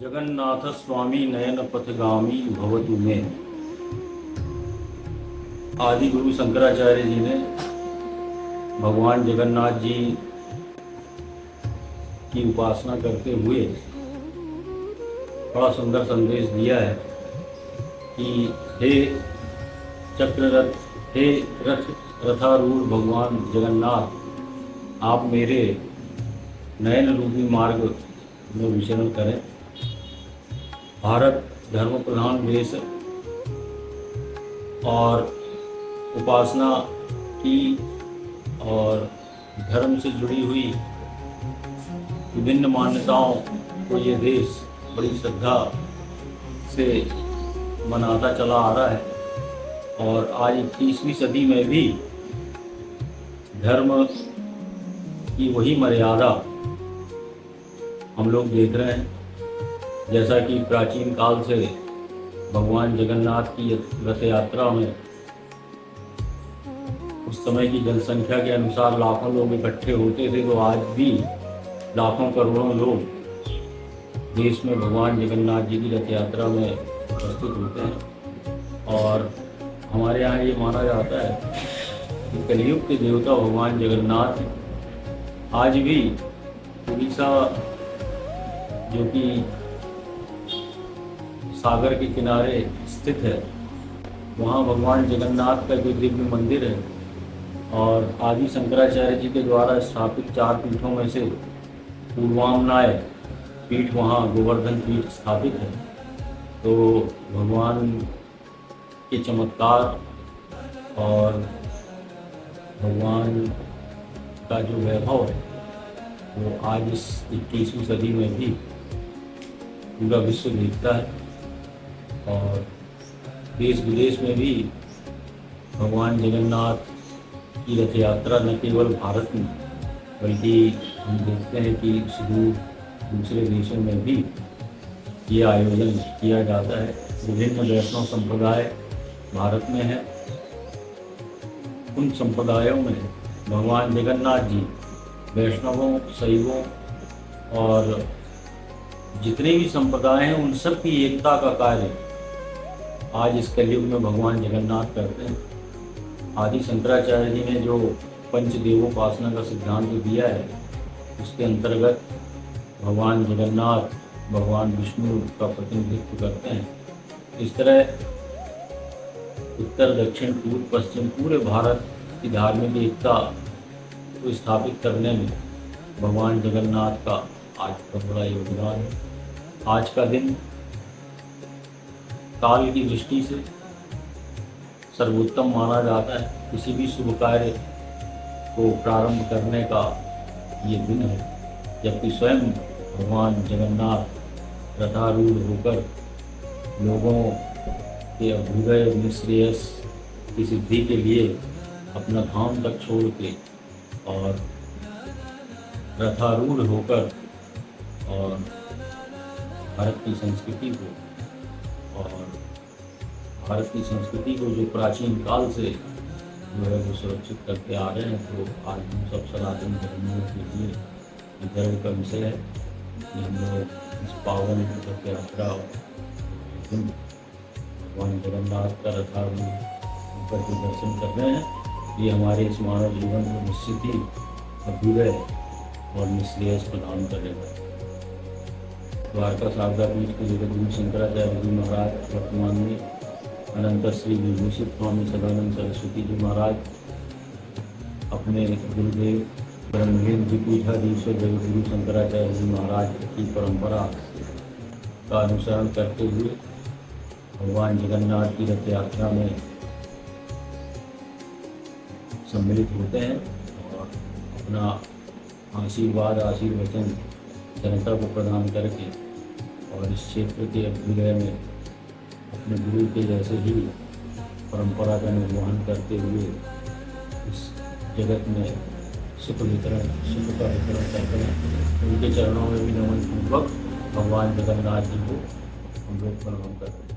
जगन्नाथ स्वामी नयन पथगामी भवतु में आदि गुरु शंकराचार्य जी ने भगवान जगन्नाथ जी की उपासना करते हुए बड़ा सुंदर संदेश दिया है कि हे चक्ररथ, हे रथारूढ़ भगवान जगन्नाथ, आप मेरे नयन रूपी मार्ग में विचरण करें। भारत धर्म प्रधान देश है और उपासना की और धर्म से जुड़ी हुई विभिन्न मान्यताओं को ये देश बड़ी श्रद्धा से मनाता चला आ रहा है। और आज 21वीं सदी में भी धर्म की वही मर्यादा हम लोग देख रहे हैं। जैसा कि प्राचीन काल से भगवान जगन्नाथ की रथ यात्रा में उस समय की जनसंख्या के अनुसार लाखों लोग इकट्ठे होते थे, तो आज भी लाखों करोड़ों लोग देश में भगवान जगन्नाथ जी की रथ यात्रा में उपस्थित होते हैं। और हमारे यहाँ ये माना जाता है कि कलयुग के देवता भगवान जगन्नाथ आज भी उड़ीसा, जो कि सागर के किनारे स्थित है, वहाँ भगवान जगन्नाथ का जो दिव्य मंदिर है और आदि शंकराचार्य जी के द्वारा स्थापित 4 पीठों में से पूर्वामनाय पीठ, वहाँ गोवर्धन पीठ स्थापित है। तो भगवान के चमत्कार और भगवान का जो वैभव है वो आज इस 21वीं सदी में भी पूरा विश्व देखता है। और देश विदेश में भी भगवान जगन्नाथ की रथ यात्रा न केवल भारत में बल्कि हम देखते हैं कि सुदूर दूसरे देशों में भी ये आयोजन किया जाता है। विभिन्न वैष्णव संप्रदाय भारत में है, उन संप्रदायों में भगवान जगन्नाथ जी वैष्णवों, शैवों और जितने भी संप्रदाय हैं उन सब की एकता का कार्य आज इस कलयुग में भगवान जगन्नाथ करते हैं। आदि शंकराचार्य जी ने जो पंचदेवोपासना का सिद्धांत दिया है उसके अंतर्गत भगवान जगन्नाथ भगवान विष्णु का प्रतिनिधित्व करते हैं। इस तरह उत्तर, दक्षिण, पूर्व, पश्चिम पूरे भारत की धार्मिक एकता को स्थापित करने में भगवान जगन्नाथ का आज बहुत बड़ा योगदान है। आज का दिन काल की दृष्टि से सर्वोत्तम माना जाता है। किसी भी शुभ कार्य को प्रारंभ करने का ये दिन है, जबकि स्वयं भगवान जगन्नाथ रथारूढ़ होकर लोगों के अभ्युदय निःश्रेयस की सिद्धि के लिए अपना धाम तक छोड़ के और रथारूढ़ होकर और भारत की संस्कृति को जो प्राचीन काल से जो है वो सुरक्षित करके आ रहे हैं, तो आज हम सब सनातन धर्मियों के लिए गर्व का विषय है कि हम लोग इस पावन रथ यात्रा भगवान जगन्नाथ का रथारूढ़ होकर के दर्शन कर रहे हैं। ये हमारे इस मानव जीवन को निश्चित ही अभ्युदय और निःश्रेयस प्रदान करेगा। द्वारका शारदा पीठ के जगत गुरु शंकराचार्य जी महाराज वर्तमान में अनंत श्री विभूषित स्वामी सदानंद सरस्वती जी महाराज अपने गुरुदेव ब्रह्मलीन जी पीठाधीश्वर जगत गुरु शंकराचार्य जी महाराज की परंपरा का अनुसरण करते हुए भगवान जगन्नाथ की रथ यात्रा में सम्मिलित होते हैं और अपना आशीर्वचन जनता को प्रदान करके और इस क्षेत्र के अभ्युदय में अपने गुरु के जैसे ही परंपरा का निर्वहन करते हुए इस जगत में सुख का वितरण करते हैं। उनके चरणों में भी नमन पूर्वक भगवान जगन्नाथ जी को हम लोग प्रणाम करते हैं।